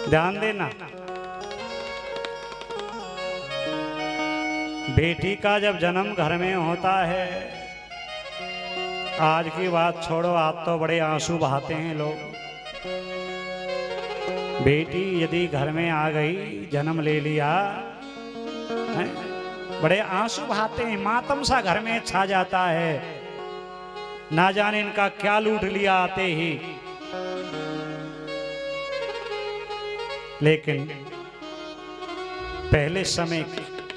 ध्यान देना, बेटी का जब जन्म घर में होता है, आज की बात छोड़ो, आज तो बड़े आंसू बहाते हैं लोग। बेटी यदि घर में आ गई, जन्म ले लिया, बड़े आंसू बहाते हैं, मातम सा घर में छा जाता है। ना जाने इनका क्या लूट लिया आते ही। लेकिन पहले समय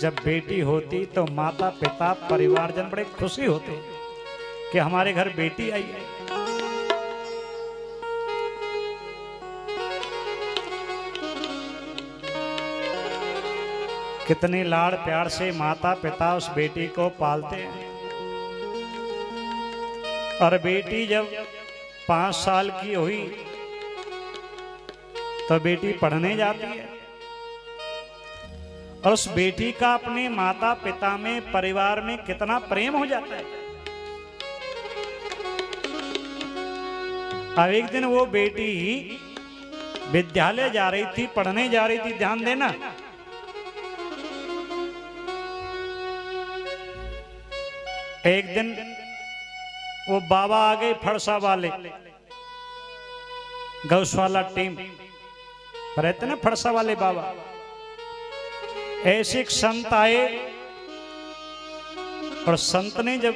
जब बेटी होती तो माता पिता परिवारजन बड़े खुशी होते कि हमारे घर बेटी आई है। कितने लाड़ प्यार से माता पिता उस बेटी को पालते हैं। और बेटी जब 5 साल की हुई तो बेटी पढ़ने जाती है, और उस बेटी का अपने माता पिता में, परिवार में कितना प्रेम हो जाता है। अब एक दिन वो बेटी विद्यालय जा रही थी, पढ़ने जा रही थी, ध्यान देना। एक दिन वो बाबा आ गए, फड़सा वाले, गौशाला टीम रहते ना, फड़सा वाले बाबा। ऐसे एक संत आए, और संत ने जब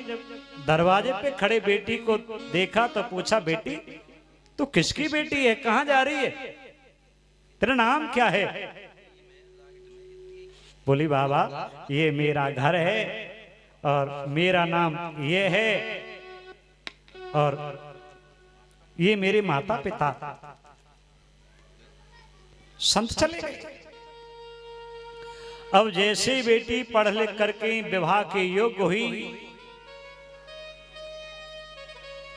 दरवाजे पे खड़े बेटी को देखा तो पूछा, बेटी तू किसकी बेटी है, कहां जा रही है, तेरा नाम क्या है? बोली, बाबा ये मेरा घर है और मेरा नाम ये है, और ये मेरे माता पिता। संत चले गए। अब जैसे बेटी पढ़ लिख करके विवाह के योग्य हुई,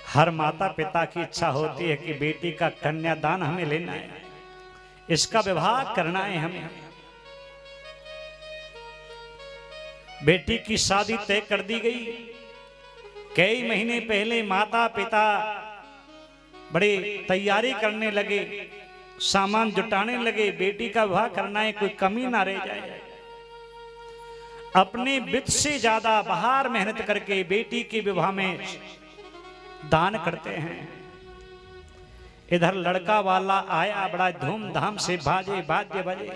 हर माता पिता की इच्छा होती है कि बेटी का कन्यादान हमें लेना है, इसका विवाह करना है हमें। बेटी की शादी तय कर दी गई। कई महीने पहले माता पिता बड़ी तैयारी करने लगे, सामान जुटाने लगे, बेटी का विवाह करना है, कोई कमी ना रह जाए। अपने वित्त से ज्यादा बाहर मेहनत करके बेटी के विवाह में दान करते हैं। इधर लड़का वाला आया, बड़ा धूमधाम से बाजे बाजे बजे,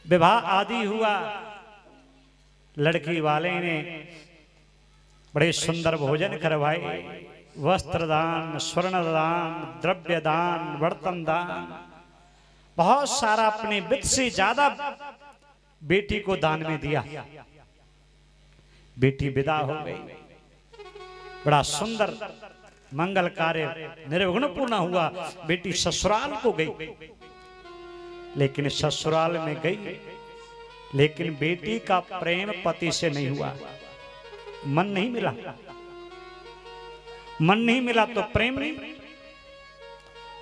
विवाह आदि हुआ। लड़की वाले ने बड़े सुंदर भोजन करवाए, वस्त्र दान, स्वर्ण दान, द्रव्य दान, बर्तन दान, बहुत सारा अपने वित्त से ज्यादा बेटी को दान में दिया। बेटी विदा हो गई। बड़ा सुंदर मंगल कार्य निर्विघ्न पूर्ण हुआ। बेटी ससुराल को गई, लेकिन ससुराल में गई, लेकिन बेटी का प्रेम पति से नहीं हुआ। मन नहीं मिला, मन नहीं मिला तो प्रेम नहीं।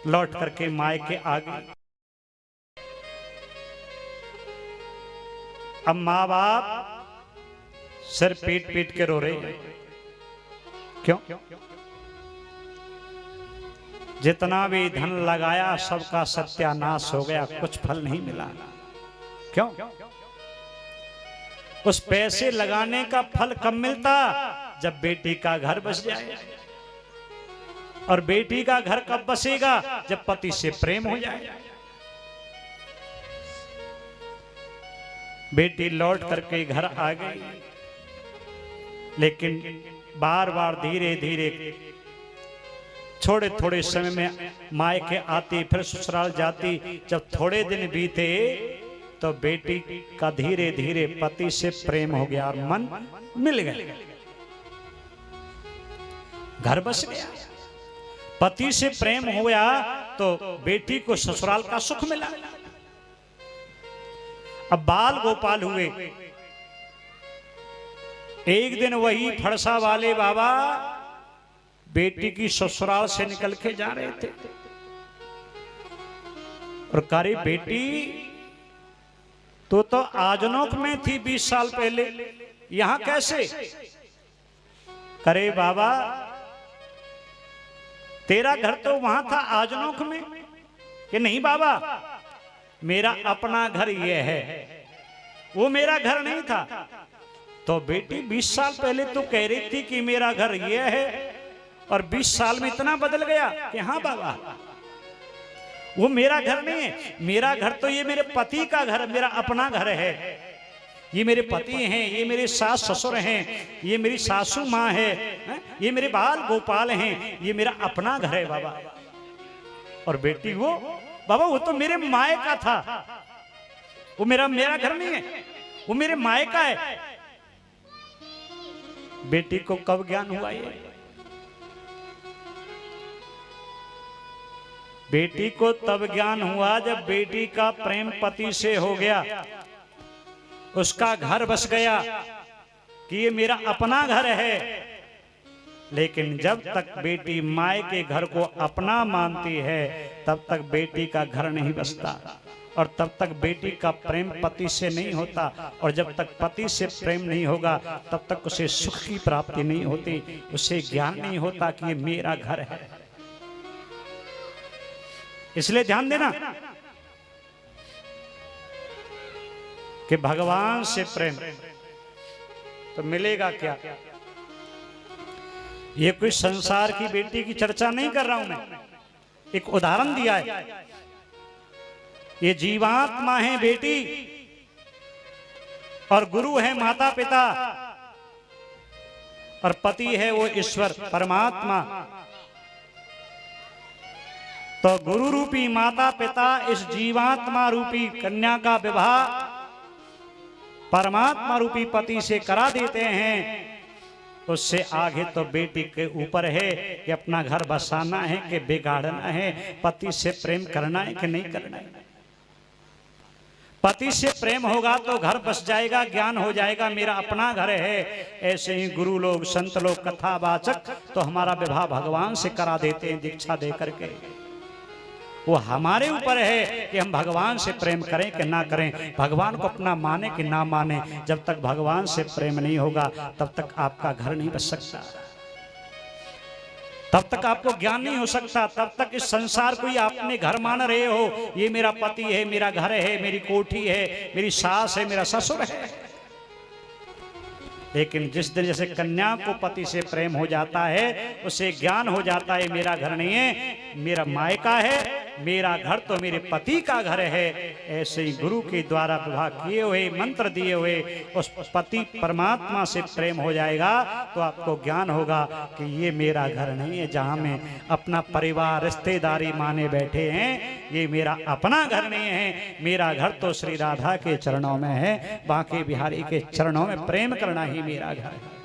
लौट करके मायके आ गई। अब माँ बाप सिर पीट पीट के रो रहे। क्यों? जितना भी धन लगाया सबका सत्यानाश हो गया, कुछ फल नहीं मिला। क्यों? उस पैसे लगाने का फल कब मिलता? जब बेटी का घर बस जाए। और बेटी का घर कब बसेगा? जब पति से प्रेम हो जाए। बेटी लौट करके घर आ गई, लेकिन बार बार धीरे धीरे थोड़े थोड़े समय में मायके आती, फिर ससुराल जाती। जब थोड़े दिन बीते तो बेटी का धीरे धीरे पति से प्रेम हो गया और मन मिल गया, घर बस गया। पति से प्रेम हो गया तो बेटी को ससुराल का सुख मिला। अब बाल गोपाल हुए। एक दिन वही फड़सा वाले बाबा बेटी की ससुराल से निकल के जा रहे थे, और करी, बेटी तो आजनोक में थी 20 साल पहले, यहां कैसे? करे बाबा, तेरा घर तो वहां था आजनोक में, कि नहीं बाबा, मेरा अपना घर ये है, वो मेरा घर नहीं था। तो बेटी 20 साल पहले तो कह रही थी कि मेरा घर ये है, और 20 साल में इतना बदल गया कि हाँ बाबा वो मेरा घर नहीं है। मेरा घर तो ये मेरे पति का घर, मेरा अपना घर है। ये मेरे पति हैं, ये मेरे सास ससुर हैं, ये मेरी सासू माँ है, ये मेरे बाल गोपाल हैं, ये मेरा अपना घर है बाबा। और बेटी वो बाबा वो तो मेरे माए का था, वो मेरा घर नहीं है, वो मेरे माए का है। बेटी को कब ज्ञान हुआ ये? बेटी को तब ज्ञान हुआ जब बेटी का प्रेम पति से हो गया, उसका घर बस गया कि ये मेरा अपना घर है। लेकिन जब तक बेटी माए के घर को अपना मानती है तब तक बेटी का घर नहीं बसता, और तब तक बेटी का प्रेम पति से नहीं होता, और जब तक पति से प्रेम नहीं होगा तब तक उसे सुख की प्राप्ति नहीं होती, उसे ज्ञान नहीं होता कि ये मेरा घर है। इसलिए ध्यान देना कि भगवान से प्रेम तो मिलेगा क्या। ये कोई संसार की बेटी की चर्चा नहीं कर रहा हूं मैं, एक उदाहरण दिया है। ये जीवात्मा है बेटी, और गुरु है माता पिता, और पति है वो ईश्वर परमात्मा। तो गुरु रूपी माता पिता इस जीवात्मा रूपी कन्या का विवाह परमात्मा रूपी पति से करा देते हैं। उससे आगे तो बेटी के ऊपर है कि अपना घर बसाना है कि बिगाड़ना है, पति से प्रेम करना है कि नहीं करना है। पति से प्रेम होगा तो घर बस जाएगा, ज्ञान हो जाएगा, मेरा अपना घर है। ऐसे ही गुरु लोग, संत लोग, कथावाचक तो हमारा विवाह भगवान से करा देते हैं दीक्षा दे करके। वो हमारे ऊपर है कि हम भगवान से प्रेम करें कि ना करें, भगवान को अपना माने कि ना माने। जब तक भगवान से प्रेम नहीं होगा तब तक आपका घर नहीं बस सकता, तब तक आपको ज्ञान नहीं हो सकता, तब तक इस संसार को ही आपने घर मान रहे हो। ये मेरा पति है, मेरा घर है, मेरी कोठी है, मेरी सास है, मेरा ससुर है। लेकिन जिस दिन जैसे कन्या को पति से प्रेम हो जाता है, उसे ज्ञान हो जाता है मेरा घर नहीं है, मेरा मायका है, मेरा घर तो मेरे पति का घर है। ऐसे ही गुरु के द्वारा विवाह किए हुए, मंत्र दिए हुए उस पति परमात्मा से प्रेम हो जाएगा तो आपको ज्ञान होगा कि ये मेरा घर नहीं है जहाँ में अपना परिवार रिश्तेदारी माने बैठे हैं, ये मेरा अपना घर नहीं है। मेरा घर तो श्री राधा के चरणों में है, बांके बिहारी के चरणों में प्रेम करना ही मेरा घर है।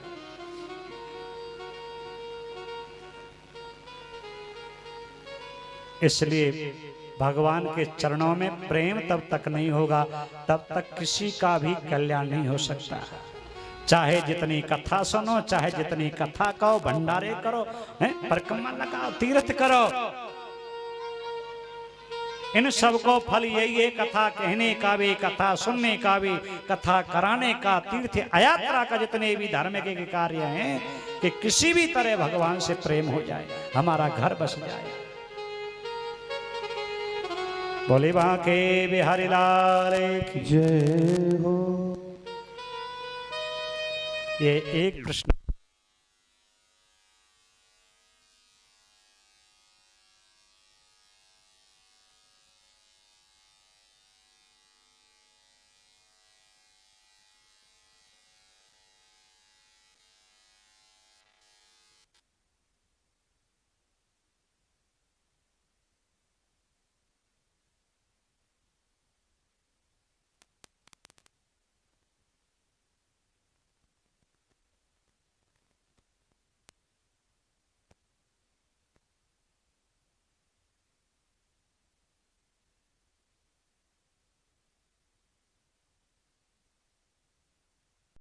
इसलिए भगवान के चरणों में प्रेम तब तक नहीं होगा, तब तक किसी का भी कल्याण नहीं हो सकता। चाहे जितनी कथा सुनो, चाहे जितनी कथा कहो, भंडारे करो, परिक्रमा लगाओ, तीर्थ करो, इन सबको फल यही है, कथा कहने का भी, कथा सुनने का भी, कथा कराने का, तीर्थ यात्रा का, जितने भी धार्मिक के कार्य हैं कि किसी भी तरह भगवान से प्रेम हो जाए, हमारा घर बस जाए। बोले बांके बिहारी लाल की जय हो। ये एक प्रश्न